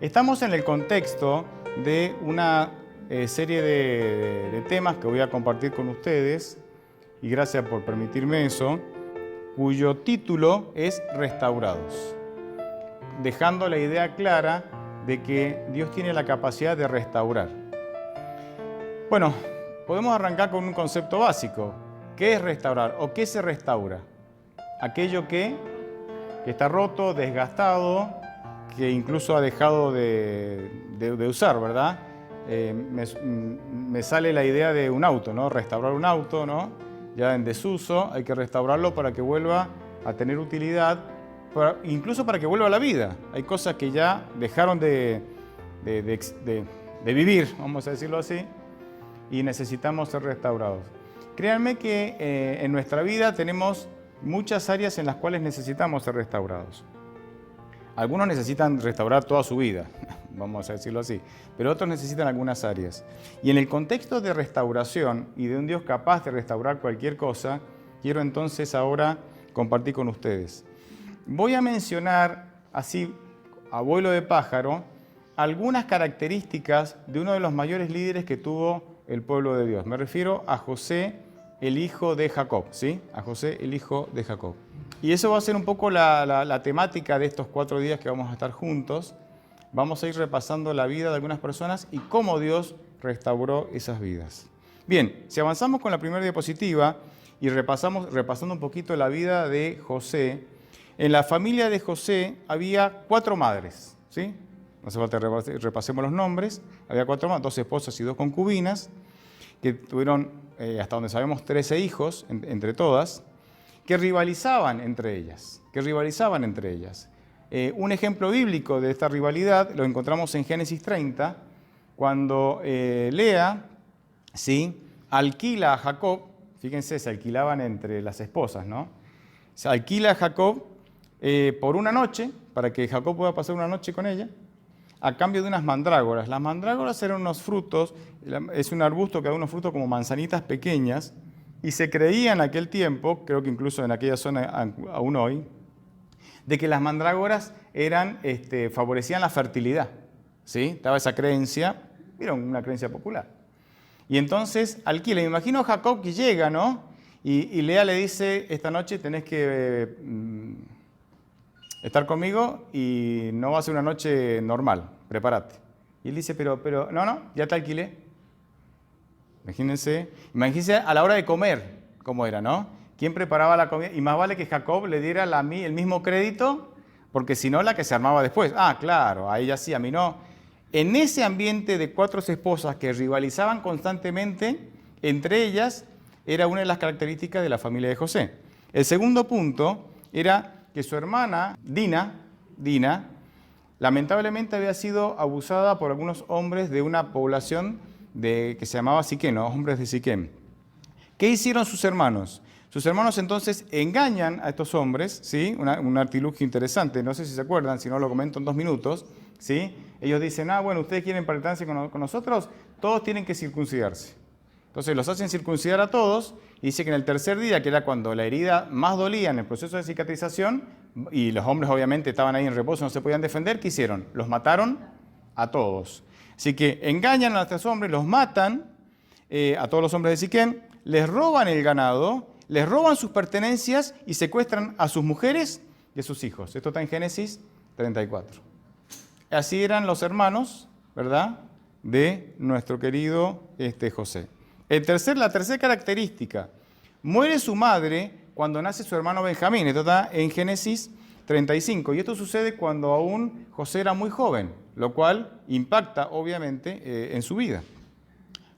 Estamos en el contexto de una serie de temas que voy a compartir con ustedes, y gracias por permitirme eso, cuyo título es Restaurados, dejando la idea clara de que Dios tiene la capacidad de restaurar. Bueno, podemos arrancar con un concepto básico. ¿Qué es restaurar o qué se restaura? Aquello que está roto, desgastado, que incluso ha dejado de usar, ¿verdad? Me sale la idea de un auto, ¿no? Restaurar un auto, ¿no? Ya en desuso, hay que restaurarlo para que vuelva a tener utilidad, incluso para que vuelva a la vida. Hay cosas que ya dejaron de vivir, vamos a decirlo así, y necesitamos ser restaurados. Créanme que en nuestra vida tenemos muchas áreas en las cuales necesitamos ser restaurados. Algunos necesitan restaurar toda su vida, vamos a decirlo así, pero otros necesitan algunas áreas. Y en el contexto de restauración y de un Dios capaz de restaurar cualquier cosa, quiero entonces ahora compartir con ustedes. Voy a mencionar, así a vuelo de pájaro, algunas características de uno de los mayores líderes que tuvo el pueblo de Dios. Me refiero a José, el hijo de Jacob, ¿sí? A José, el hijo de Jacob. Y eso va a ser un poco la temática de estos 4 días que vamos a estar juntos. Vamos a ir repasando la vida de algunas personas y cómo Dios restauró esas vidas. Bien, si avanzamos con la primera diapositiva y repasando un poquito la vida de José, en la familia de José había 4 madres, ¿sí? No hace falta que repasemos los nombres. Había 4 madres, 2 esposas y 2 concubinas, que tuvieron, hasta donde sabemos, 13 hijos entre todas, que rivalizaban entre ellas. Un ejemplo bíblico de esta rivalidad lo encontramos en Génesis 30, cuando Lea, ¿sí?, alquila a Jacob. Fíjense, se alquilaban entre las esposas, ¿no? Se alquila a Jacob por una noche, para que Jacob pueda pasar una noche con ella, a cambio de unas mandrágoras. Las mandrágoras eran unos frutos, es un arbusto que da unos frutos como manzanitas pequeñas, y se creía en aquel tiempo, creo que incluso en aquella zona aún hoy, de que las mandrágoras favorecían la fertilidad, ¿sí? Estaba esa creencia, era una creencia popular. Y entonces alquila. Me imagino a Jacob que llega, ¿no? Y Lea le dice, esta noche tenés que estar conmigo y no va a ser una noche normal, prepárate. Y él dice, pero, no, ya te alquilé. Imagínense a la hora de comer, cómo era, ¿no? ¿Quién preparaba la comida? Y más vale que Jacob le diera el mismo crédito, porque si no, la que se armaba después. Ah, claro, a ella sí, a mí no. En ese ambiente de 4 esposas que rivalizaban constantemente, entre ellas, era una de las características de la familia de José. El segundo punto era que su hermana, Dina, lamentablemente había sido abusada por algunos hombres de una población que se llamaba Siquem, los hombres de Siquem. ¿Qué hicieron sus hermanos? Sus hermanos entonces engañan a estos hombres, ¿sí? Un artilugio interesante, no sé si se acuerdan, si no lo comento en 2 minutos, ¿sí? Ellos dicen, bueno, ustedes quieren parentarse con nosotros, todos tienen que circuncidarse. Entonces los hacen circuncidar a todos, y dice que en el tercer día, que era cuando la herida más dolía en el proceso de cicatrización, y los hombres obviamente estaban ahí en reposo, no se podían defender, ¿qué hicieron? Los mataron a todos. Así que engañan a estos hombres, los matan, a todos los hombres de Siquem, les roban el ganado, les roban sus pertenencias y secuestran a sus mujeres y a sus hijos. Esto está en Génesis 34. Así eran los hermanos, ¿verdad?, de nuestro querido José. La tercera característica, muere su madre cuando nace su hermano Benjamín. Esto está en Génesis 35. Y esto sucede cuando aún José era muy joven, lo cual impacta obviamente en su vida.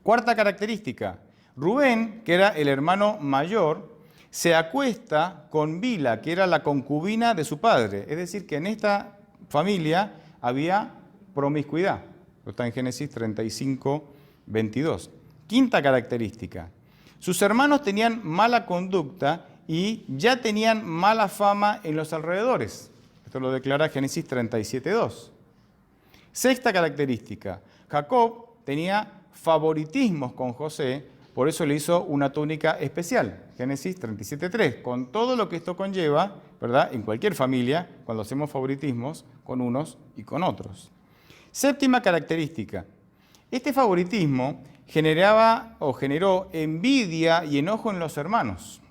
Cuarta característica, Rubén, que era el hermano mayor, se acuesta con Bila, que era la concubina de su padre. Es decir, que en esta familia había promiscuidad. Esto está en Génesis 35, 22. Quinta característica, sus hermanos tenían mala conducta y ya tenían mala fama en los alrededores. Esto lo declara Génesis 37, 2. Sexta característica, Jacob tenía favoritismos con José, por eso le hizo una túnica especial, Génesis 37:3, con todo lo que esto conlleva, ¿verdad?, en cualquier familia, cuando hacemos favoritismos con unos y con otros. Séptima característica. Este favoritismo generó envidia y enojo en los hermanos,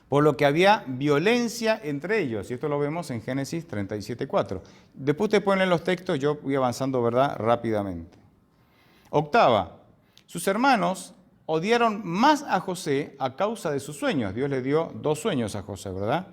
por lo que había violencia entre ellos. Y esto lo vemos en Génesis 37:4. Después te ponen los textos, yo voy avanzando, ¿verdad?, rápidamente. Octava, sus hermanos odiaron más a José a causa de sus sueños. Dios le dio 2 sueños a José, ¿verdad?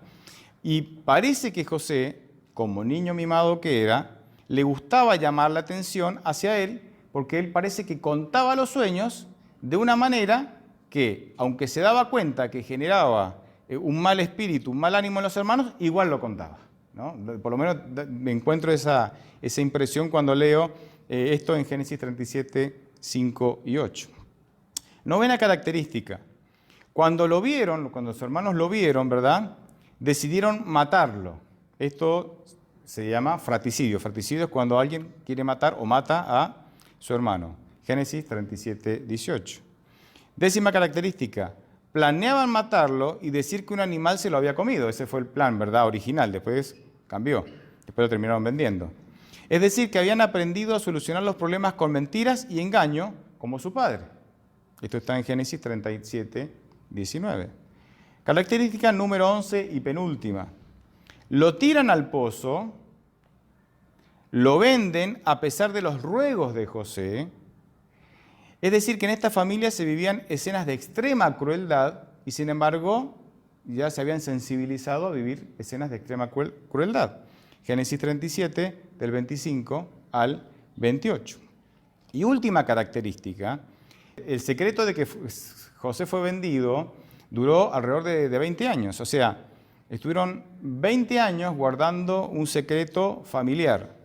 Y parece que José, como niño mimado que era, le gustaba llamar la atención hacia él, porque él parece que contaba los sueños de una manera que, aunque se daba cuenta que generaba un mal espíritu, un mal ánimo en los hermanos, igual lo contaba, ¿no? Por lo menos me encuentro esa impresión cuando leo esto en Génesis 37, 5 y 8. Novena característica. Cuando los hermanos lo vieron, ¿verdad?, decidieron matarlo. Esto se llama fratricidio. Fratricidio es cuando alguien quiere matar o mata a su hermano. Génesis 37, 18. Décima característica. Planeaban matarlo y decir que un animal se lo había comido. Ese fue el plan, ¿verdad?, original. Después cambió. Después lo terminaron vendiendo. Es decir, que habían aprendido a solucionar los problemas con mentiras y engaño, como su padre. Esto está en Génesis 37, 19. Característica número 11 y penúltima. Lo tiran al pozo, lo venden a pesar de los ruegos de José. Es decir, que en esta familia se vivían escenas de extrema crueldad y, sin embargo, ya se habían sensibilizado a vivir escenas de extrema crueldad. Génesis 37, del 25 al 28. Y última característica, el secreto de que José fue vendido duró alrededor de 20 años. O sea, estuvieron 20 años guardando un secreto familiar.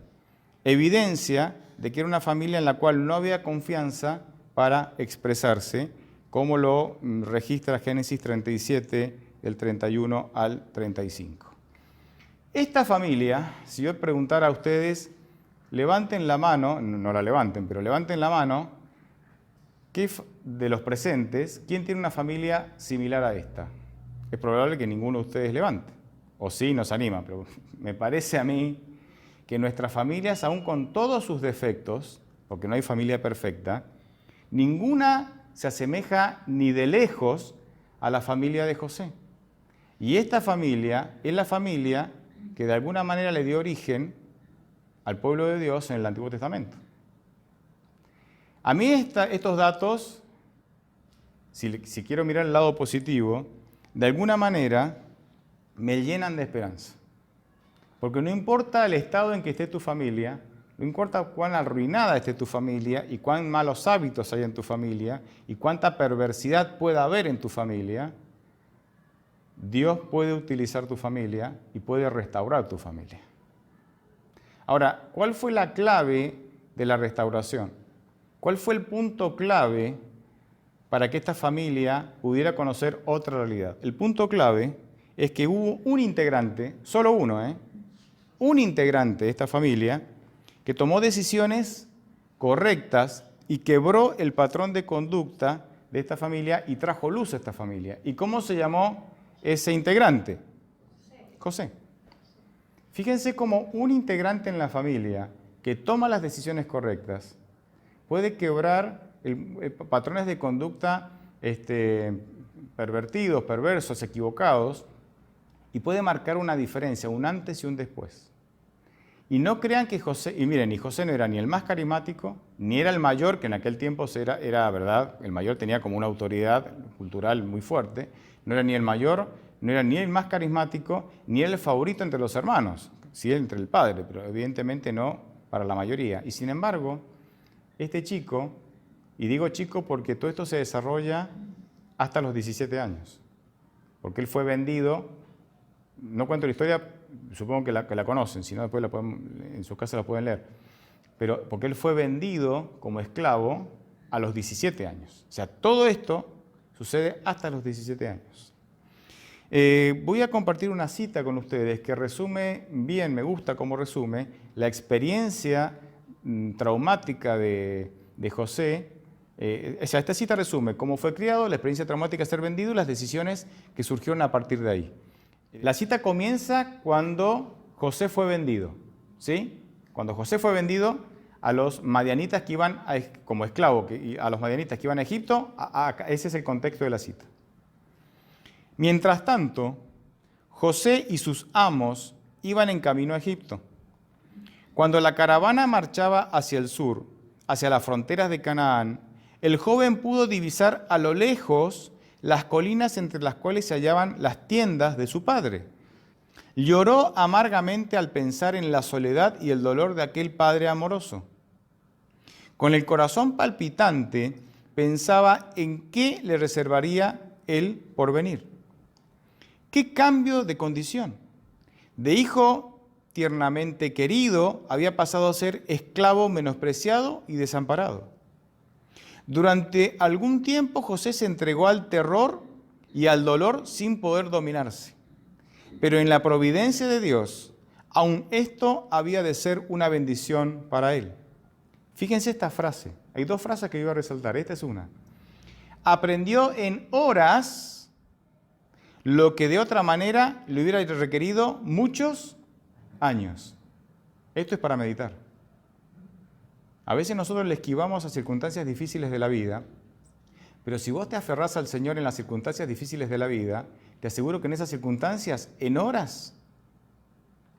Evidencia de que era una familia en la cual no había confianza para expresarse, como lo registra Génesis 37, del 31 al 35. Esta familia, si yo preguntara a ustedes, levanten la mano, no la levanten, pero levanten la mano, de los presentes, ¿quién tiene una familia similar a esta? Es probable que ninguno de ustedes levante, o sí nos anima, pero me parece a mí que nuestras familias, aun con todos sus defectos, porque no hay familia perfecta, ninguna se asemeja ni de lejos a la familia de José. Y esta familia es la familia que de alguna manera le dio origen al pueblo de Dios en el Antiguo Testamento. A mí estos datos, si quiero mirar el lado positivo, de alguna manera me llenan de esperanza. Porque no importa el estado en que esté tu familia, no importa cuán arruinada esté tu familia y cuán malos hábitos hay en tu familia y cuánta perversidad pueda haber en tu familia, Dios puede utilizar tu familia y puede restaurar tu familia. Ahora, ¿cuál fue la clave de la restauración? ¿Cuál fue el punto clave para que esta familia pudiera conocer otra realidad? El punto clave es que hubo un integrante, solo uno, un integrante de esta familia que tomó decisiones correctas y quebró el patrón de conducta de esta familia y trajo luz a esta familia. ¿Y cómo se llamó ese integrante? José. Fíjense cómo un integrante en la familia que toma las decisiones correctas puede quebrar patrones de conducta pervertidos, perversos, equivocados, y puede marcar una diferencia, un antes y un después. Y no crean que José, y miren, y José no era ni el más carismático, ni era el mayor, que en aquel tiempo era verdad, el mayor tenía como una autoridad cultural muy fuerte, no era ni el mayor, no era ni el más carismático, ni era el favorito entre los hermanos, sí entre el padre, pero evidentemente no para la mayoría. Y sin embargo, este chico, y digo chico porque todo esto se desarrolla hasta los 17 años, porque él fue vendido, no cuento la historia, supongo que la conocen, si no después en su casa la pueden leer, pero porque él fue vendido como esclavo a los 17 años. O sea, todo esto sucede hasta los 17 años. Voy a compartir una cita con ustedes que resume bien, me gusta cómo resume, la experiencia traumática de José. Esta cita resume cómo fue criado, la experiencia traumática de ser vendido y las decisiones que surgieron a partir de ahí. La cita comienza cuando José fue vendido, ¿sí? Cuando José fue vendido a los madianitas que iban como esclavos, a los madianitas que iban a Egipto. Ese es el contexto de la cita. Mientras tanto, José y sus amos iban en camino a Egipto. Cuando la caravana marchaba hacia el sur, hacia las fronteras de Canaán, el joven pudo divisar a lo lejos las colinas entre las cuales se hallaban las tiendas de su padre. Lloró amargamente al pensar en la soledad y el dolor de aquel padre amoroso. Con el corazón palpitante, pensaba en qué le reservaría el porvenir. ¡Qué cambio de condición! De hijo tiernamente querido, había pasado a ser esclavo menospreciado y desamparado. Durante algún tiempo José se entregó al terror y al dolor sin poder dominarse. Pero en la providencia de Dios, aun esto había de ser una bendición para él. Fíjense esta frase. Hay dos frases que iba a resaltar. Esta es una. Aprendió en horas lo que de otra manera le hubiera requerido muchos años. Esto es para meditar. A veces nosotros le esquivamos a circunstancias difíciles de la vida, pero si vos te aferrás al Señor en las circunstancias difíciles de la vida, te aseguro que en esas circunstancias, en horas,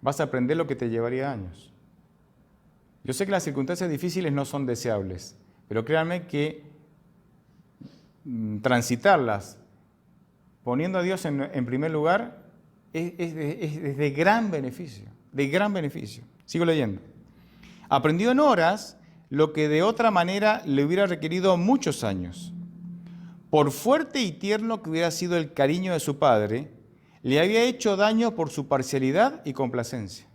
vas a aprender lo que te llevaría años. Yo sé que las circunstancias difíciles no son deseables, pero créanme que transitarlas poniendo a Dios en primer lugar es de gran beneficio, de gran beneficio. Sigo leyendo. Aprendió en horas lo que de otra manera le hubiera requerido muchos años. Por fuerte y tierno que hubiera sido el cariño de su padre, le había hecho daño por su parcialidad y complacencia.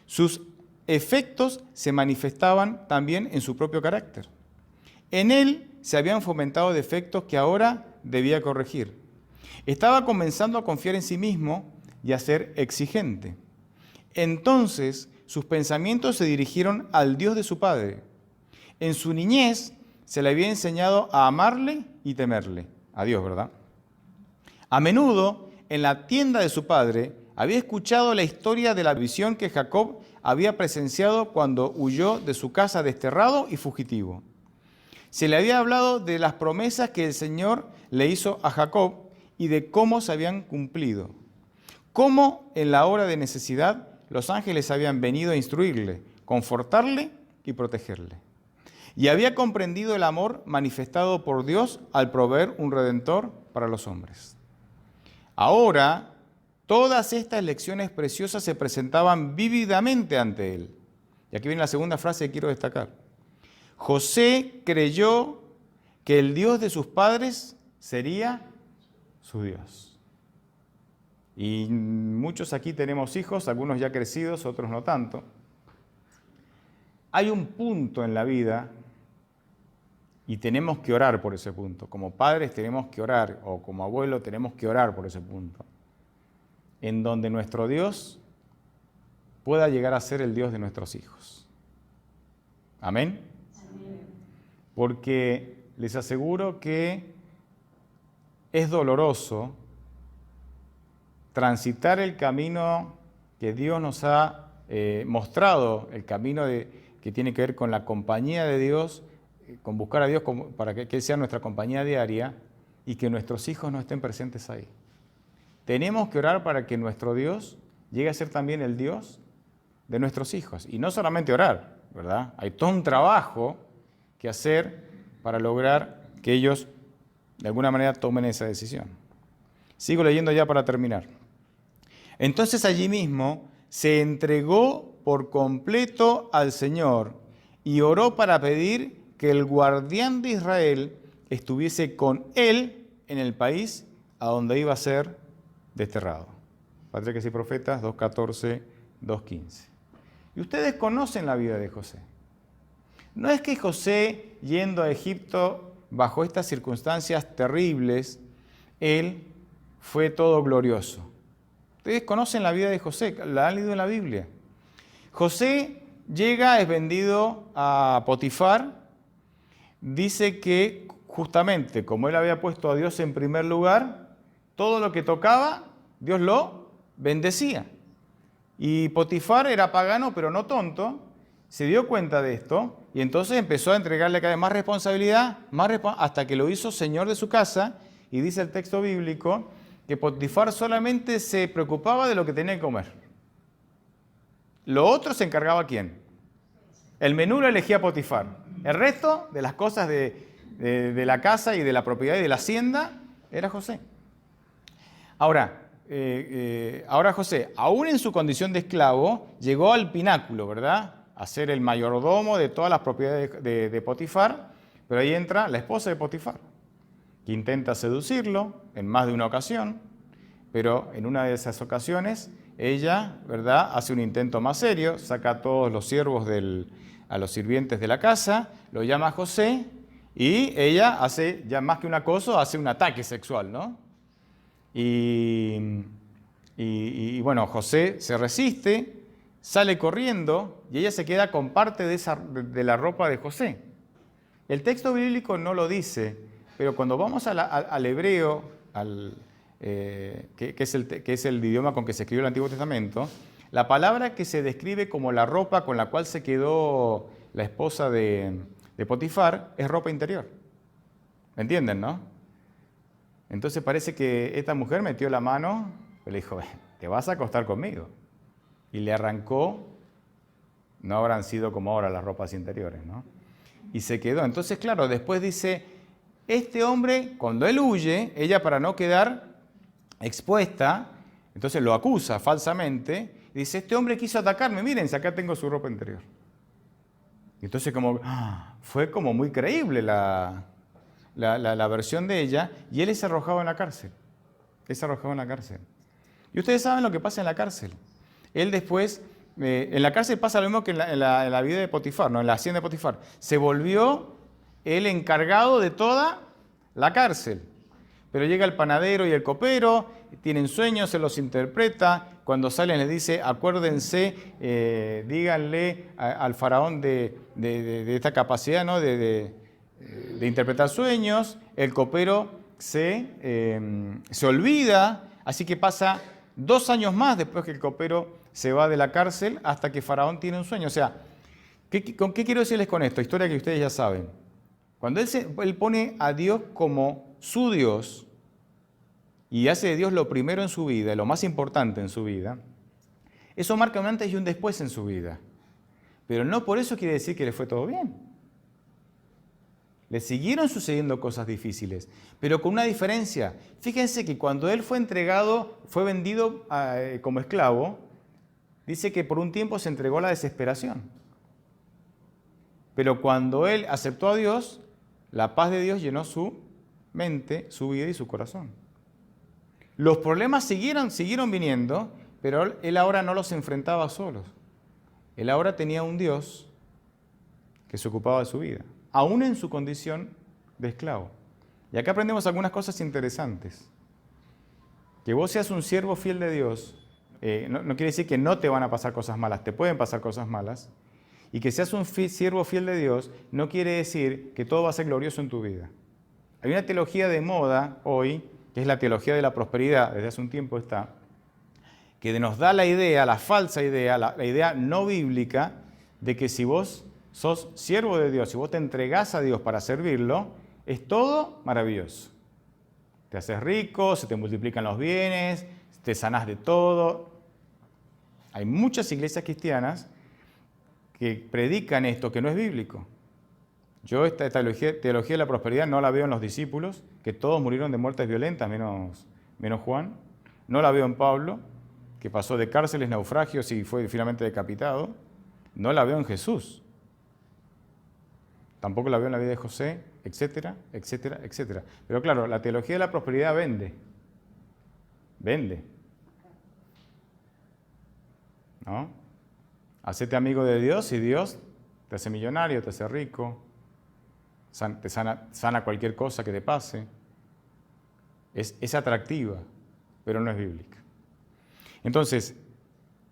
Sus efectos se manifestaban también en su propio carácter. En él se habían fomentado defectos que ahora debía corregir. Estaba comenzando a confiar en sí mismo y a ser exigente. Entonces sus pensamientos se dirigieron al Dios de su padre. En su niñez se le había enseñado a amarle y temerle, a Dios, ¿verdad? A menudo, en la tienda de su padre, había escuchado la historia de la visión que Jacob había presenciado cuando huyó de su casa desterrado y fugitivo. Se le había hablado de las promesas que el Señor le hizo a Jacob y de cómo se habían cumplido. Cómo en la hora de necesidad los ángeles habían venido a instruirle, confortarle y protegerle. Y había comprendido el amor manifestado por Dios al proveer un redentor para los hombres. Ahora, todas estas lecciones preciosas se presentaban vívidamente ante él. Y aquí viene la segunda frase que quiero destacar. José creyó que el Dios de sus padres sería su Dios. Y muchos aquí tenemos hijos, algunos ya crecidos, otros no tanto. Hay un punto en la vida y tenemos que orar por ese punto. Como padres tenemos que orar, o como abuelos tenemos que orar por ese punto, en donde nuestro Dios pueda llegar a ser el Dios de nuestros hijos. ¿Amén? Porque les aseguro que es doloroso transitar el camino que Dios nos ha mostrado, el camino que tiene que ver con la compañía de Dios, con buscar a Dios para que Él sea nuestra compañía diaria y que nuestros hijos no estén presentes ahí. Tenemos que orar para que nuestro Dios llegue a ser también el Dios de nuestros hijos. Y no solamente orar, ¿verdad? Hay todo un trabajo que hacer para lograr que ellos de alguna manera tomen esa decisión. Sigo leyendo ya para terminar. Entonces allí mismo se entregó por completo al Señor y oró para pedir que el guardián de Israel estuviese con él en el país a donde iba a ser desterrado. Patriarcas y Profetas 2.14, 2.15. Y ustedes conocen la vida de José. No es que José, yendo a Egipto bajo estas circunstancias terribles, él fue todo glorioso. Ustedes conocen la vida de José, la han leído en la Biblia. José llega, es vendido a Potifar. Dice que justamente como él había puesto a Dios en primer lugar, todo lo que tocaba, Dios lo bendecía. Y Potifar era pagano, pero no tonto, se dio cuenta de esto y entonces empezó a entregarle cada vez más responsabilidad, hasta que lo hizo señor de su casa. Y dice el texto bíblico que Potifar solamente se preocupaba de lo que tenía que comer. Lo otro se encargaba ¿quién? El menú lo elegía Potifar. El resto de las cosas de la casa y de la propiedad y de la hacienda era José. Ahora José, aún en su condición de esclavo, llegó al pináculo, ¿verdad? A ser el mayordomo de todas las propiedades de Potifar, pero ahí entra la esposa de Potifar, que intenta seducirlo en más de una ocasión, pero en una de esas ocasiones ella, ¿verdad?, hace un intento más serio, saca a todos los siervos a los sirvientes de la casa, lo llama a José y ella hace, ya más que un acoso, hace un ataque sexual, ¿no? Y bueno, José se resiste, sale corriendo y ella se queda con parte de la ropa de José. El texto bíblico no lo dice, pero cuando vamos al hebreo, que es el idioma con que se escribió el Antiguo Testamento, la palabra que se describe como la ropa con la cual se quedó la esposa de Potifar es ropa interior. ¿Me entienden, no? Entonces parece que esta mujer metió la mano y le dijo, te vas a acostar conmigo. Y le arrancó, no habrán sido como ahora las ropas interiores, ¿no? Y se quedó. Entonces, claro, después dice, este hombre, cuando él huye, ella para no quedar expuesta, entonces lo acusa falsamente, y dice, este hombre quiso atacarme, miren, acá tengo su ropa interior. Y entonces fue como muy creíble la versión de ella, y él es arrojado en la cárcel. Es arrojado en la cárcel. Y ustedes saben lo que pasa en la cárcel. Él después, en la cárcel pasa lo mismo que en la vida de Potifar, ¿no? En la hacienda de Potifar. Se volvió el encargado de toda la cárcel. Pero llega el panadero y el copero, tienen sueños, se los interpreta. Cuando salen les dice, acuérdense, díganle al faraón de esta capacidad, ¿no?, de interpretar sueños. El copero se olvida, así que pasa 2 años más después que el copero se va de la cárcel hasta que Faraón tiene un sueño. O sea, ¿qué quiero decirles con esto? Historia que ustedes ya saben. Cuando él pone a Dios como su Dios y hace de Dios lo primero en su vida, lo más importante en su vida, eso marca un antes y un después en su vida. Pero no por eso quiere decir que le fue todo bien. Le siguieron sucediendo cosas difíciles, pero con una diferencia. Fíjense que cuando él fue entregado, fue vendido como esclavo, dice que por un tiempo se entregó a la desesperación. Pero cuando él aceptó a Dios, la paz de Dios llenó su mente, su vida y su corazón. Los problemas siguieron viniendo, pero él ahora no los enfrentaba solos. Él ahora tenía un Dios que se ocupaba de su vida, aún en su condición de esclavo. Y acá aprendemos algunas cosas interesantes. Que vos seas un siervo fiel de Dios, no quiere decir que no te van a pasar cosas malas, te pueden pasar cosas malas. Y que seas un siervo fiel de Dios no quiere decir que todo va a ser glorioso en tu vida. Hay una teología de moda hoy, que es la teología de la prosperidad, desde hace un tiempo está, que nos da la idea, la falsa idea, la idea no bíblica, de que si vos sos siervo de Dios, si vos te entregás a Dios para servirlo, es todo maravilloso. Te haces rico, se te multiplican los bienes, te sanás de todo. Hay muchas iglesias cristianas que predican esto, que no es bíblico. Yo esta teología de la prosperidad no la veo en los discípulos, que todos murieron de muertes violentas, menos Juan. No la veo en Pablo, que pasó de cárceles, naufragios y fue finalmente decapitado. No la veo en Jesús. Tampoco la veo en la vida de José, etcétera, etcétera, etcétera. Pero claro, la teología de la prosperidad vende. Vende. ¿No? Hacete amigo de Dios y Dios te hace millonario, te hace rico, te sana cualquier cosa que te pase. Es atractiva, pero no es bíblica. Entonces,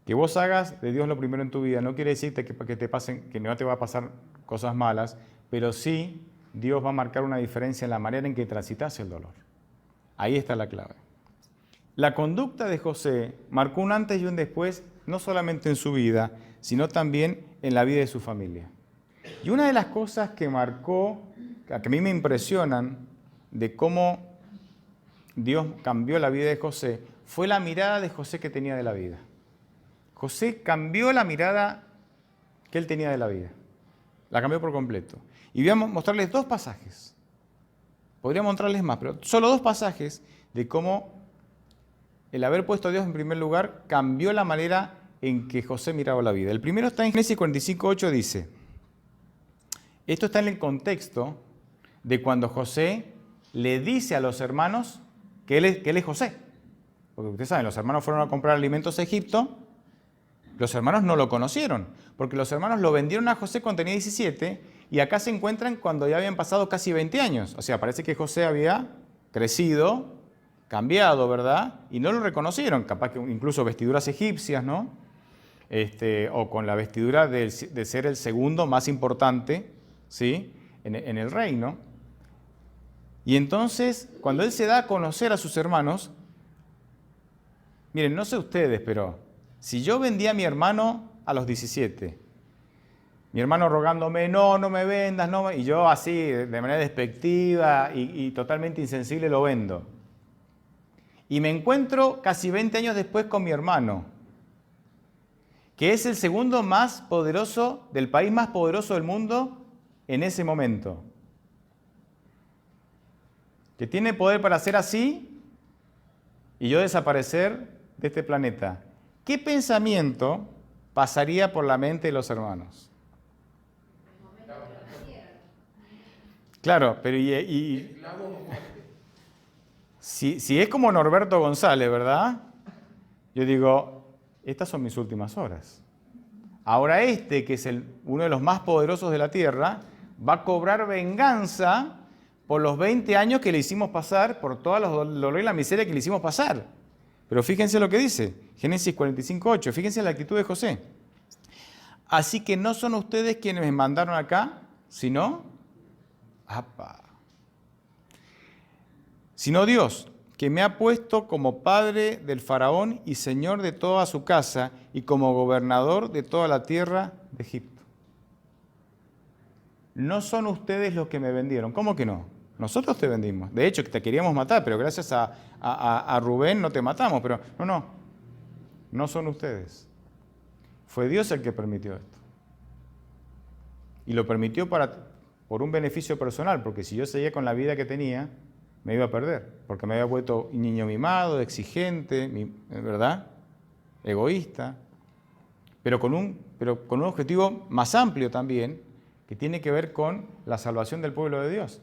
que vos hagas de Dios lo primero en tu vida no quiere decirte que no te va a pasar cosas malas, pero sí Dios va a marcar una diferencia en la manera en que transitas el dolor. Ahí está la clave. La conducta de José marcó un antes y un después, no solamente en su vida, sino también en la vida de su familia. Y una de las cosas que marcó, que a mí me impresionan, de cómo Dios cambió la vida de José, fue la mirada de José que tenía de la vida. José cambió la mirada que él tenía de la vida. La cambió por completo. Y voy a mostrarles dos pasajes. Podría mostrarles más, pero solo dos pasajes de cómo el haber puesto a Dios en primer lugar cambió la manera en que José miraba la vida. El primero está en Génesis 45:8, dice, esto está en el contexto de cuando José le dice a los hermanos que él es José. Porque ustedes saben, los hermanos fueron a comprar alimentos a Egipto, los hermanos no lo conocieron, porque los hermanos lo vendieron a José cuando tenía 17 y acá se encuentran cuando ya habían pasado casi 20 años. O sea, parece que José había crecido, cambiado, ¿verdad? Y no lo reconocieron, capaz que incluso vestiduras egipcias, ¿no? O con la vestidura de ser el segundo más importante, ¿sí? En el reino. Y entonces, cuando él se da a conocer a sus hermanos, miren, no sé ustedes, pero si yo vendía a mi hermano a los 17, mi hermano rogándome, no me vendas, no, y yo así, de manera despectiva y totalmente insensible lo vendo. Y me encuentro casi 20 años después con mi hermano, que es el segundo más poderoso, del país más poderoso del mundo en ese momento. Que tiene poder para hacer así y yo desaparecer de este planeta. ¿Qué pensamiento pasaría por la mente de los hermanos? Claro, pero si es como Norberto González, ¿verdad? Yo digo, estas son mis últimas horas. Ahora que es uno de los más poderosos de la tierra, va a cobrar venganza por los 20 años que le hicimos pasar, por todos los dolores y la miseria que le hicimos pasar. Pero fíjense lo que dice, Génesis 45:8, fíjense la actitud de José. Así que no son ustedes quienes me mandaron acá, sino Dios, que me ha puesto como padre del faraón y señor de toda su casa y como gobernador de toda la tierra de Egipto. No son ustedes los que me vendieron. ¿Cómo que no? Nosotros te vendimos. De hecho, te queríamos matar, pero gracias a Rubén no te matamos. Pero no son ustedes. Fue Dios el que permitió esto. Y lo permitió por un beneficio personal, porque si yo seguía con la vida que tenía, me iba a perder, porque me había vuelto un niño mimado, exigente, ¿verdad? Egoísta, pero con un objetivo más amplio también, que tiene que ver con la salvación del pueblo de Dios.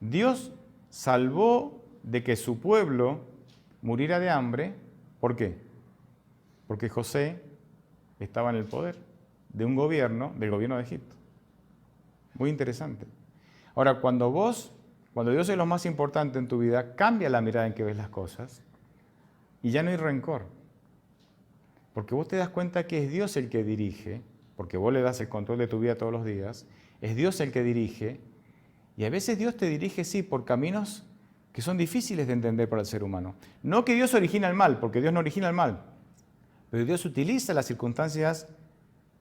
Dios salvó de que su pueblo muriera de hambre. ¿Por qué? Porque José estaba en el poder del gobierno de Egipto. Muy interesante. Ahora, cuando Dios es lo más importante en tu vida, cambia la mirada en que ves las cosas y ya no hay rencor. Porque vos te das cuenta que es Dios el que dirige, porque vos le das el control de tu vida todos los días, es Dios el que dirige, y a veces Dios te dirige, sí, por caminos que son difíciles de entender para el ser humano. No que Dios origina el mal, porque Dios no origina el mal, pero Dios utiliza las circunstancias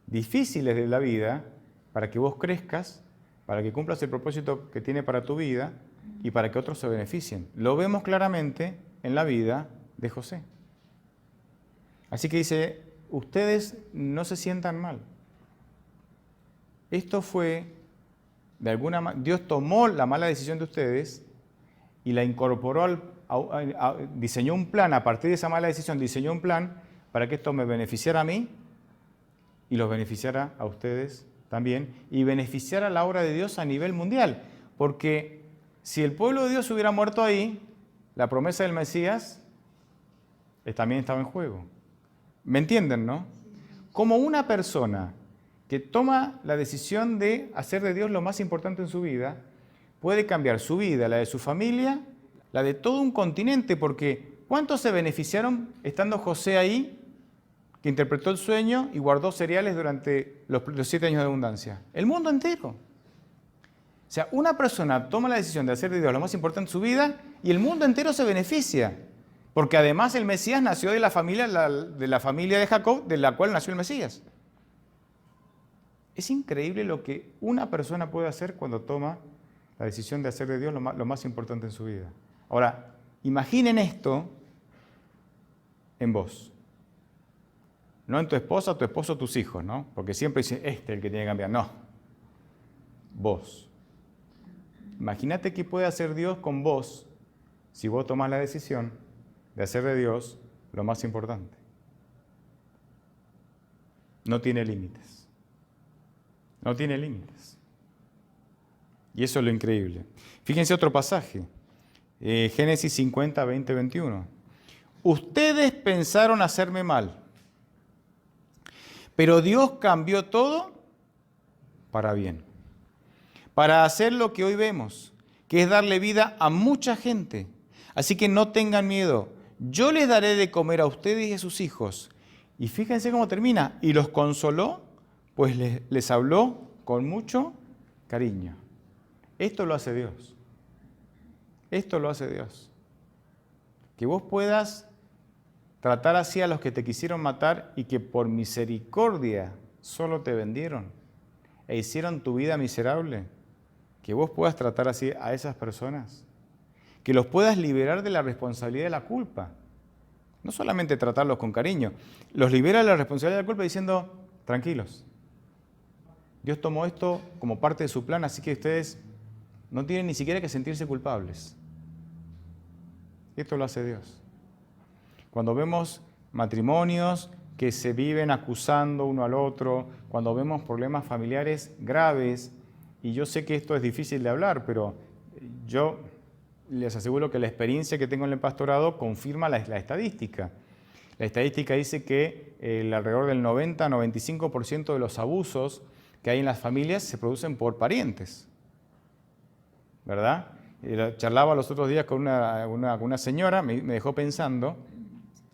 difíciles de la vida para que vos crezcas, para que cumplas el propósito que tiene para tu vida y para que otros se beneficien. Lo vemos claramente en la vida de José. Así que dice, ustedes no se sientan mal. Esto fue, de alguna manera, Dios tomó la mala decisión de ustedes y la incorporó, diseñó un plan, a partir de esa mala decisión, diseñó un plan para que esto me beneficiara a mí y los beneficiara a ustedes también, y beneficiara la obra de Dios a nivel mundial. Porque si el pueblo de Dios hubiera muerto ahí, la promesa del Mesías también estaba en juego. ¿Me entienden, no? Como una persona que toma la decisión de hacer de Dios lo más importante en su vida, puede cambiar su vida, la de su familia, la de todo un continente, porque ¿cuántos se beneficiaron estando José ahí, que interpretó el sueño y guardó cereales durante los 7 años de abundancia? El mundo entero. O sea, una persona toma la decisión de hacer de Dios lo más importante en su vida y el mundo entero se beneficia. Porque además el Mesías nació de la familia de Jacob, de la cual nació el Mesías. Es increíble lo que una persona puede hacer cuando toma la decisión de hacer de Dios lo más importante en su vida. Ahora, imaginen esto en vos. No en tu esposa, tu esposo, tus hijos, ¿no? Porque siempre dicen, este es el que tiene que cambiar. No, vos. Imagínate qué puede hacer Dios con vos si vos tomás la decisión de hacer de Dios lo más importante. No tiene límites. No tiene límites. Y eso es lo increíble. Fíjense otro pasaje. Génesis 50, 20, 21. Ustedes pensaron hacerme mal, pero Dios cambió todo para bien. Para hacer lo que hoy vemos, que es darle vida a mucha gente. Así que no tengan miedo. Yo les daré de comer a ustedes y a sus hijos. Y fíjense cómo termina. Y los consoló, pues les habló con mucho cariño. Esto lo hace Dios. Esto lo hace Dios. Que vos puedas tratar así a los que te quisieron matar y que por misericordia solo te vendieron e hicieron tu vida miserable. Que vos puedas tratar así a esas personas. Que los puedas liberar de la responsabilidad de la culpa. No solamente tratarlos con cariño, los libera de la responsabilidad de la culpa diciendo, tranquilos. Dios tomó esto como parte de su plan, así que ustedes no tienen ni siquiera que sentirse culpables. Esto lo hace Dios. Cuando vemos matrimonios que se viven acusando uno al otro, cuando vemos problemas familiares graves, y yo sé que esto es difícil de hablar, pero yo les aseguro que la experiencia que tengo en el pastorado confirma la estadística. La estadística dice que alrededor del 90-95% de los abusos que hay en las familias se producen por parientes. ¿Verdad? Charlaba los otros días con una señora, me dejó pensando,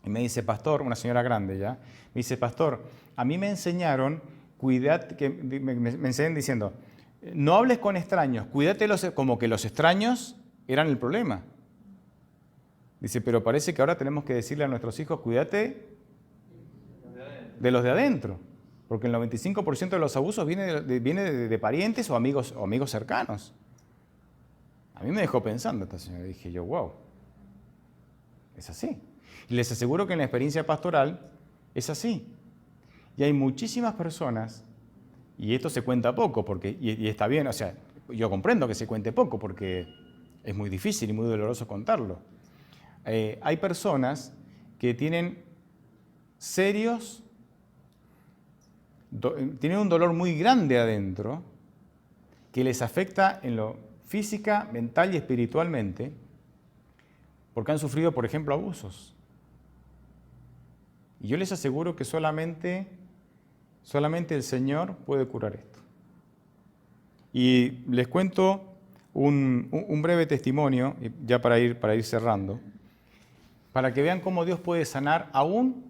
y me dice, pastor, una señora grande ya, me dice, pastor, a mí me enseñaron, me enseñan diciendo, no hables con extraños, cuídate como que los extraños eran el problema. Dice, pero parece que ahora tenemos que decirle a nuestros hijos, cuídate de los de adentro, porque el 95% de los abusos viene de parientes o amigos cercanos. A mí me dejó pensando esta señora, dije yo, wow, es así. Y les aseguro que en la experiencia pastoral es así. Y hay muchísimas personas, y esto se cuenta poco, y está bien, o sea, yo comprendo que se cuente poco, porque es muy difícil y muy doloroso contarlo. Hay personas que tienen tienen un dolor muy grande adentro, que les afecta en lo física, mental y espiritualmente, porque han sufrido, por ejemplo, abusos. Y yo les aseguro que solamente el Señor puede curar esto. Y les cuento un breve testimonio, ya para ir cerrando, para que vean cómo Dios puede sanar aún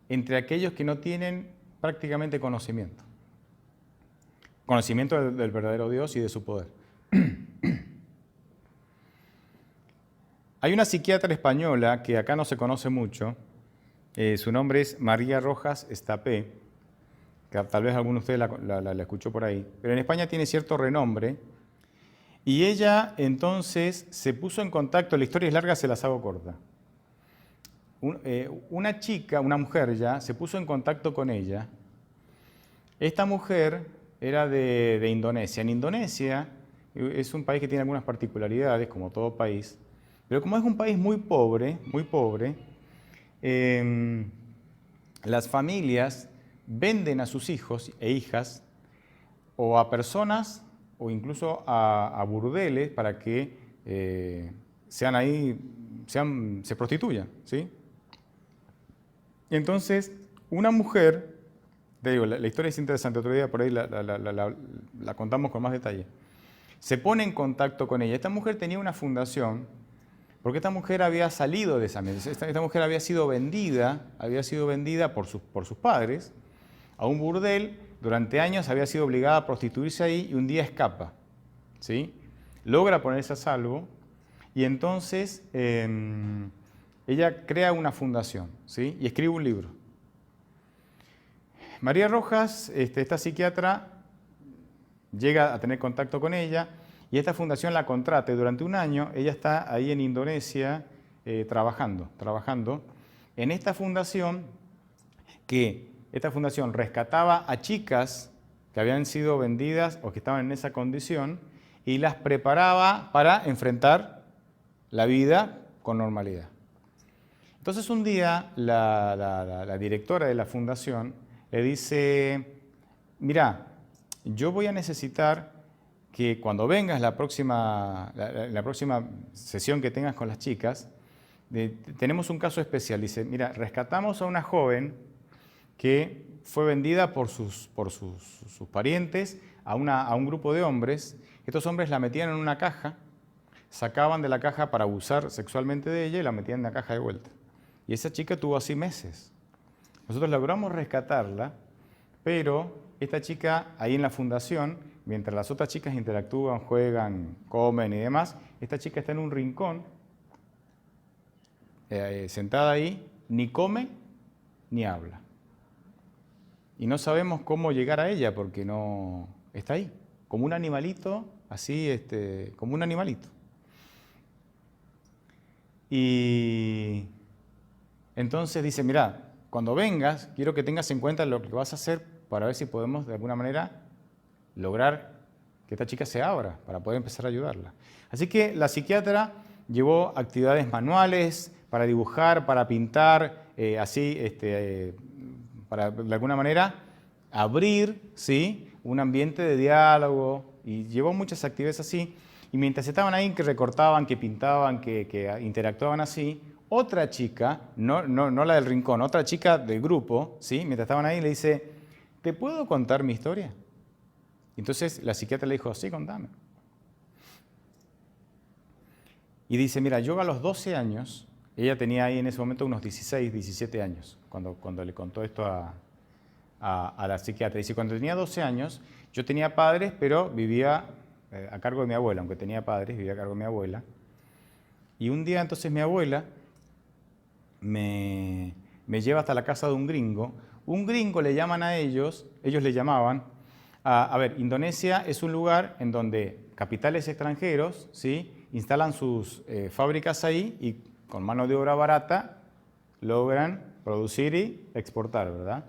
entre aquellos que no tienen prácticamente conocimiento. Conocimiento del verdadero Dios y de su poder. Hay una psiquiatra española que acá no se conoce mucho, su nombre es María Rojas Estapé, que tal vez alguno de ustedes la escuchó por ahí, pero en España tiene cierto renombre, y ella entonces se puso en contacto, la historia es larga, se las hago corta. Una chica, una mujer ya, se puso en contacto con ella. Esta mujer era de Indonesia. En Indonesia es un país que tiene algunas particularidades, como todo país, pero como es un país muy pobre, las familias venden a sus hijos e hijas o a personas o incluso a burdeles para que se prostituyan, ¿sí? Entonces, una mujer, te digo, la historia es interesante, otro día por ahí la contamos con más detalle, se pone en contacto con ella. Esta mujer tenía una fundación, porque esta mujer había salido de esa mesa, esta mujer había sido vendida por sus padres a un burdel, durante años había sido obligada a prostituirse ahí y un día escapa, ¿sí? Logra ponerse a salvo y entonces ella crea una fundación, ¿sí? Y escribe un libro. María Rojas, esta psiquiatra, llega a tener contacto con ella y esta fundación la contrata. Durante un año ella está ahí en Indonesia trabajando en esta fundación, que esta fundación rescataba a chicas que habían sido vendidas o que estaban en esa condición y las preparaba para enfrentar la vida con normalidad. Entonces un día la directora de la fundación le dice, mira, yo voy a necesitar que cuando vengas la próxima sesión que tengas con las chicas, tenemos un caso especial. Dice, mira, rescatamos a una joven que fue vendida por sus parientes a un grupo de hombres. Estos hombres la metían en una caja, sacaban de la caja para abusar sexualmente de ella y la metían en la caja de vuelta. Y esa chica tuvo así meses. Nosotros logramos rescatarla, pero esta chica ahí en la fundación, mientras las otras chicas interactúan, juegan, comen y demás, esta chica está en un rincón, sentada ahí, ni come ni habla. Y no sabemos cómo llegar a ella porque no está ahí, como un animalito, así, como un animalito. Y entonces dice, mira, cuando vengas, quiero que tengas en cuenta lo que vas a hacer para ver si podemos de alguna manera lograr que esta chica se abra, para poder empezar a ayudarla. Así que la psiquiatra llevó actividades manuales para dibujar, para pintar, para de alguna manera abrir, ¿sí?, un ambiente de diálogo, y llevó muchas actividades así. Y mientras estaban ahí, que recortaban, que pintaban, que interactuaban así, otra chica, no la del rincón, otra chica del grupo, ¿sí?, mientras estaban ahí, le dice, ¿te puedo contar mi historia? Entonces la psiquiatra le dijo, sí, contame. Y dice, mira, yo a los 12 años, ella tenía ahí en ese momento unos 16, 17 años, cuando le contó esto a la psiquiatra. Dice, cuando tenía 12 años, yo tenía padres, pero vivía a cargo de mi abuela, aunque tenía padres, vivía a cargo de mi abuela. Y un día entonces mi abuela me lleva hasta la casa de un gringo. Un gringo le llaman a ellos le llamaban, a ver, Indonesia es un lugar en donde capitales extranjeros, ¿sí?, instalan sus fábricas ahí y con mano de obra barata logran producir y exportar, ¿verdad?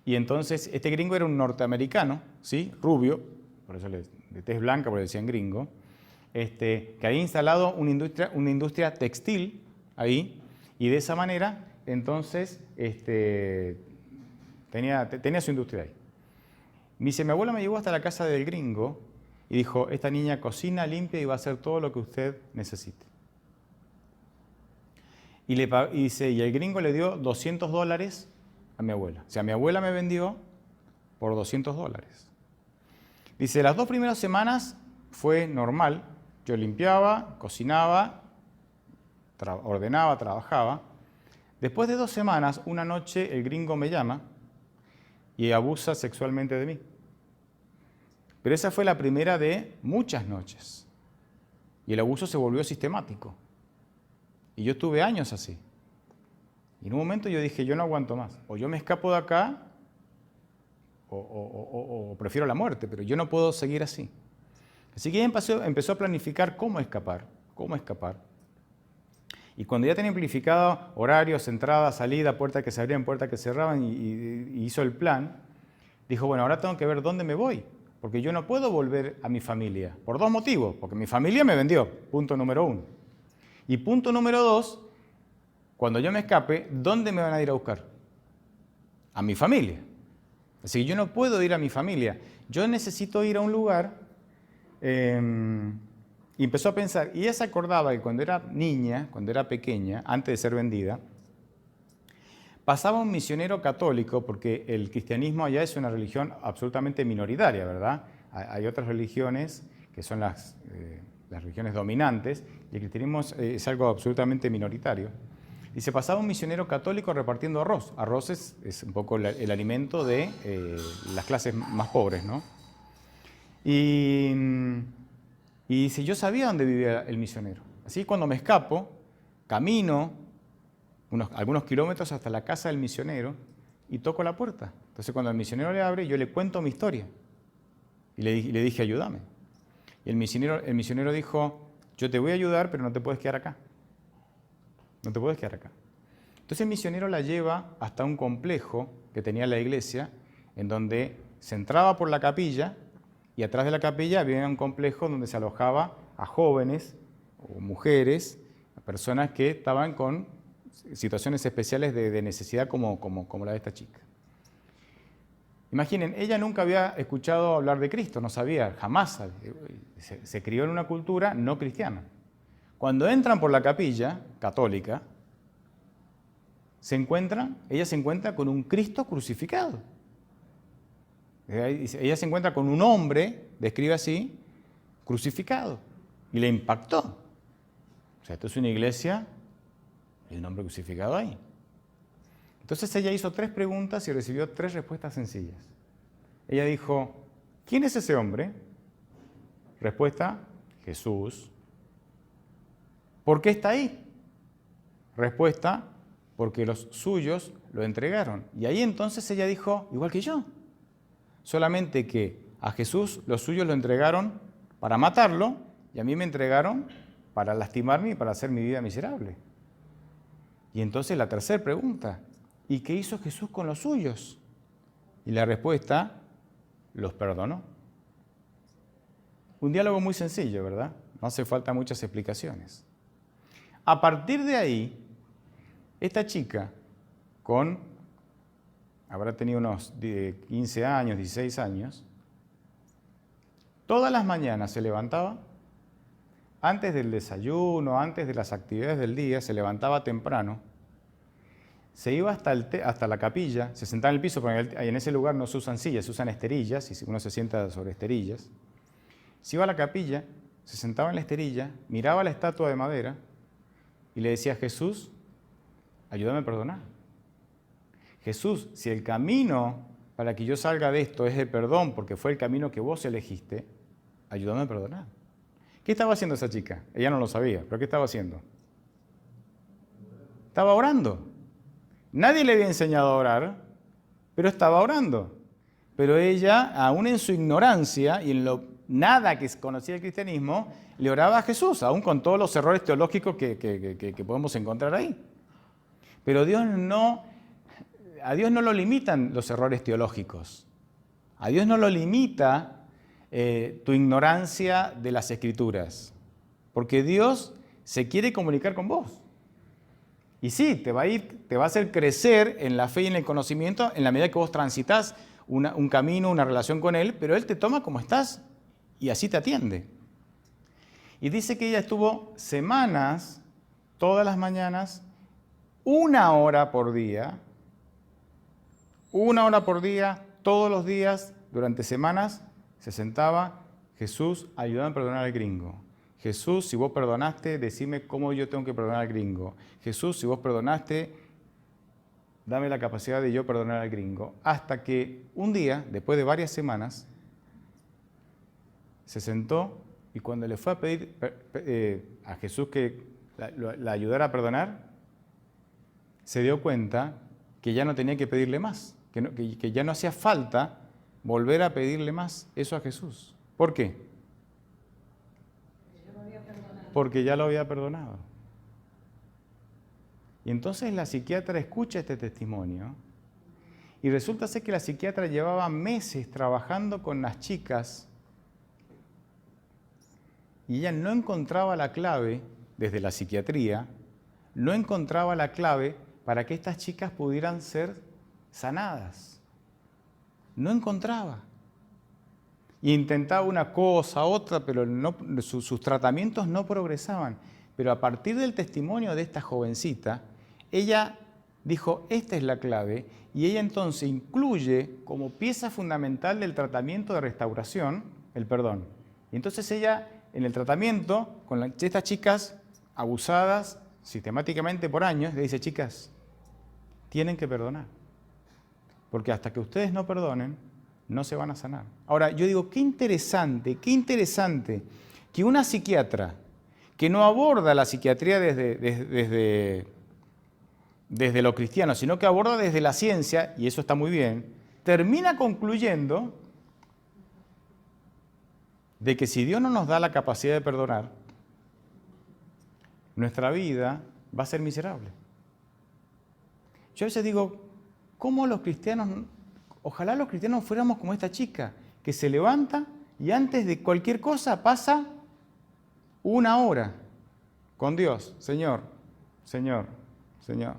Y entonces este gringo era un norteamericano, ¿sí?, rubio, por eso de tez blanca, porque le decían gringo, que había instalado una industria textil ahí, y de esa manera entonces tenía su industria ahí. Me dice, mi abuela me llevó hasta la casa del gringo y dijo, esta niña cocina, limpia y va a hacer todo lo que usted necesite. Y dice, y el gringo le dio $200 a mi abuela. O sea, mi abuela me vendió por $200. Dice, las 2 primeras semanas fue normal. Yo limpiaba, cocinaba, ordenaba, trabajaba. Después de 2 semanas, una noche el gringo me llama y abusa sexualmente de mí. Pero esa fue la primera de muchas noches. Y el abuso se volvió sistemático. Y yo estuve años así. Y en un momento yo dije, yo no aguanto más. O yo me escapo de acá, o prefiero la muerte, pero yo no puedo seguir así. Así que ella empezó a planificar cómo escapar. Y cuando ya tenía planificado horarios, entrada, salida, puertas que se abrían, puertas que cerraban, y hizo el plan, dijo, bueno, ahora tengo que ver dónde me voy, porque yo no puedo volver a mi familia, por 2 motivos, porque mi familia me vendió, punto número 1. Y punto número 2, cuando yo me escape, ¿dónde me van a ir a buscar? A mi familia. Así que yo no puedo ir a mi familia, yo necesito ir a un lugar. Y empezó a pensar, y ella se acordaba que cuando era niña, cuando era pequeña, antes de ser vendida, pasaba un misionero católico, porque el cristianismo allá es una religión absolutamente minoritaria, ¿verdad? Hay otras religiones que son las religiones dominantes, y el cristianismo es algo absolutamente minoritario. Y se pasaba un misionero católico repartiendo arroz. Arroz es un poco el alimento de las clases más pobres, ¿no? Y dice, yo sabía dónde vivía el misionero. Así que cuando me escapo, camino algunos kilómetros hasta la casa del misionero y toco la puerta. Entonces cuando el misionero le abre, yo le cuento mi historia. Y le dije, ayúdame. Y el misionero dijo, yo te voy a ayudar, pero no te puedes quedar acá. No te puedes quedar acá. Entonces el misionero la lleva hasta un complejo que tenía la iglesia, en donde se entraba por la capilla, y atrás de la capilla había un complejo donde se alojaba a jóvenes o mujeres, a personas que estaban con situaciones especiales de necesidad como la de esta chica. Imaginen, ella nunca había escuchado hablar de Cristo, no sabía, jamás. Se crió en una cultura no cristiana. Cuando entran por la capilla católica, ella se encuentra con un Cristo crucificado. Ella se encuentra con un hombre, describe así, crucificado. Y le impactó. O sea, esto es una iglesia, el nombre crucificado ahí. Entonces ella hizo 3 preguntas y recibió 3 respuestas sencillas. Ella dijo, ¿quién es ese hombre? Respuesta, Jesús. ¿Por qué está ahí? Respuesta, porque los suyos lo entregaron. Y ahí entonces ella dijo, igual que yo. Solamente que a Jesús los suyos lo entregaron para matarlo y a mí me entregaron para lastimarme y para hacer mi vida miserable. Y entonces la tercera pregunta, ¿y qué hizo Jesús con los suyos? Y la respuesta, los perdonó. Un diálogo muy sencillo, ¿verdad? No hace falta muchas explicaciones. A partir de ahí, esta chica, habrá tenido unos 15 años, 16 años, todas las mañanas se levantaba, antes del desayuno, antes de las actividades del día, se levantaba temprano, se iba hasta la capilla, se sentaba en el piso, porque en ese lugar no se usan sillas, se usan esterillas, y uno se sienta sobre esterillas. Se iba a la capilla, se sentaba en la esterilla, miraba la estatua de madera y le decía, Jesús, ayúdame a perdonar. Jesús, si el camino para que yo salga de esto es el perdón, porque fue el camino que vos elegiste, ayúdame a perdonar. ¿Qué estaba haciendo esa chica? Ella no lo sabía, pero ¿qué estaba haciendo? Estaba orando. Nadie le había enseñado a orar, pero estaba orando. Pero ella, aún en su ignorancia y en lo nada que conocía el cristianismo, le oraba a Jesús, aún con todos los errores teológicos que podemos encontrar ahí. Pero a Dios no lo limitan los errores teológicos. A Dios no lo limita tu ignorancia de las Escrituras. Porque Dios se quiere comunicar con vos. Y sí, te va a hacer crecer en la fe y en el conocimiento en la medida que vos transitas un camino, una relación con Él, pero Él te toma como estás y así te atiende. Y dice que ella estuvo semanas, todas las mañanas, 1 hora por día, todos los días, durante semanas, se sentaba, Jesús, ayúdame a perdonar al gringo. Jesús, si vos perdonaste, decime cómo yo tengo que perdonar al gringo. Jesús, si vos perdonaste, dame la capacidad de yo perdonar al gringo. Hasta que un día, después de varias semanas, se sentó y cuando le fue a pedir a Jesús que la ayudara a perdonar, se dio cuenta que ya no tenía que pedirle más, que ya no hacía falta volver a pedirle más eso a Jesús. ¿Por qué? Porque ya lo había perdonado. Y entonces la psiquiatra escucha este testimonio y resulta ser que la psiquiatra llevaba meses trabajando con las chicas y ella no encontraba la clave, desde la psiquiatría, no encontraba la clave para que estas chicas pudieran ser sanadas. No encontraba. Y intentaba una cosa, otra, pero sus tratamientos no progresaban. Pero a partir del testimonio de esta jovencita, ella dijo, esta es la clave, y ella entonces incluye como pieza fundamental del tratamiento de restauración el perdón. Y entonces ella, en el tratamiento, con estas chicas abusadas sistemáticamente por años, le dice, chicas, tienen que perdonar. Porque hasta que ustedes no perdonen, no se van a sanar. Ahora, yo digo, qué interesante que una psiquiatra que no aborda la psiquiatría desde desde lo cristiano, sino que aborda desde la ciencia, y eso está muy bien, termina concluyendo de que si Dios no nos da la capacidad de perdonar, nuestra vida va a ser miserable. Yo a veces digo, ¿cómo los cristianos, ojalá los cristianos fuéramos como esta chica, que se levanta y antes de cualquier cosa pasa 1 hora con Dios, Señor, Señor, Señor.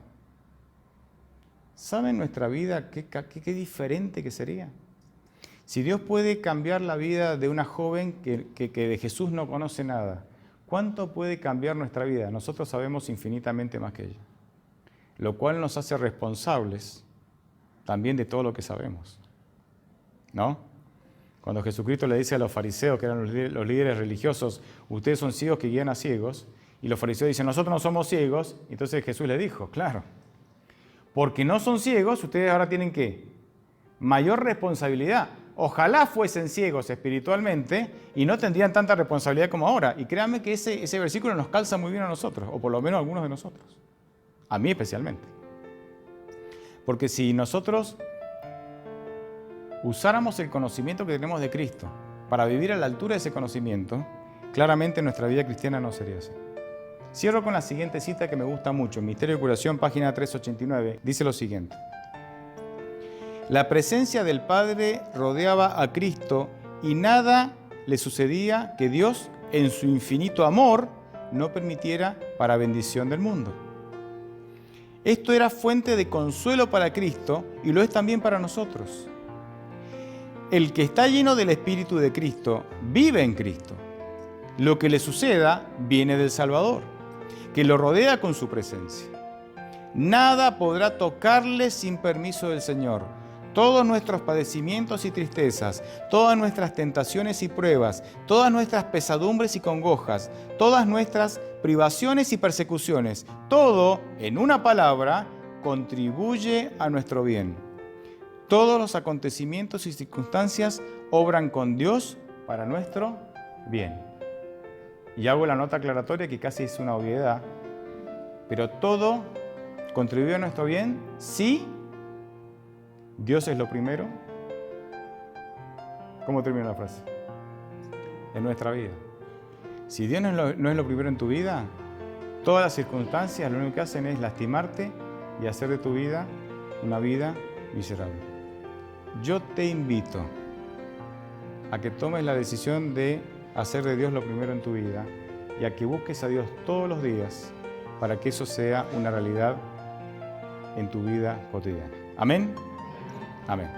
¿Saben nuestra vida qué diferente que sería? Si Dios puede cambiar la vida de una joven que de Jesús no conoce nada, ¿cuánto puede cambiar nuestra vida? Nosotros sabemos infinitamente más que ella, lo cual nos hace responsables también de todo lo que sabemos, ¿no? Cuando Jesucristo le dice a los fariseos, que eran los líderes religiosos, ustedes son ciegos que guían a ciegos, y los fariseos dicen, nosotros no somos ciegos, entonces Jesús le dijo, claro, porque no son ciegos, ustedes ahora tienen ¿qué? Mayor responsabilidad. Ojalá fuesen ciegos espiritualmente y no tendrían tanta responsabilidad como ahora. Y créanme que ese versículo nos calza muy bien a nosotros, o por lo menos a algunos de nosotros. A mí especialmente. Porque si nosotros usáramos el conocimiento que tenemos de Cristo para vivir a la altura de ese conocimiento, claramente nuestra vida cristiana no sería así. Cierro con la siguiente cita que me gusta mucho. Misterio de Curación, página 389. Dice lo siguiente. La presencia del Padre rodeaba a Cristo y nada le sucedía que Dios, en su infinito amor, no permitiera para bendición del mundo. Esto era fuente de consuelo para Cristo y lo es también para nosotros. El que está lleno del Espíritu de Cristo vive en Cristo. Lo que le suceda viene del Salvador, que lo rodea con su presencia. Nada podrá tocarle sin permiso del Señor. Todos nuestros padecimientos y tristezas, todas nuestras tentaciones y pruebas, todas nuestras pesadumbres y congojas, todas nuestras privaciones y persecuciones, todo, en una palabra, contribuye a nuestro bien. Todos los acontecimientos y circunstancias obran con Dios para nuestro bien. Y hago la nota aclaratoria que casi es una obviedad, pero todo contribuye a nuestro bien si Dios es lo primero. ¿Cómo termina la frase? En nuestra vida. Si Dios no es lo primero en tu vida, todas las circunstancias lo único que hacen es lastimarte y hacer de tu vida una vida miserable. Yo te invito a que tomes la decisión de hacer de Dios lo primero en tu vida y a que busques a Dios todos los días para que eso sea una realidad en tu vida cotidiana. Amén. Amén.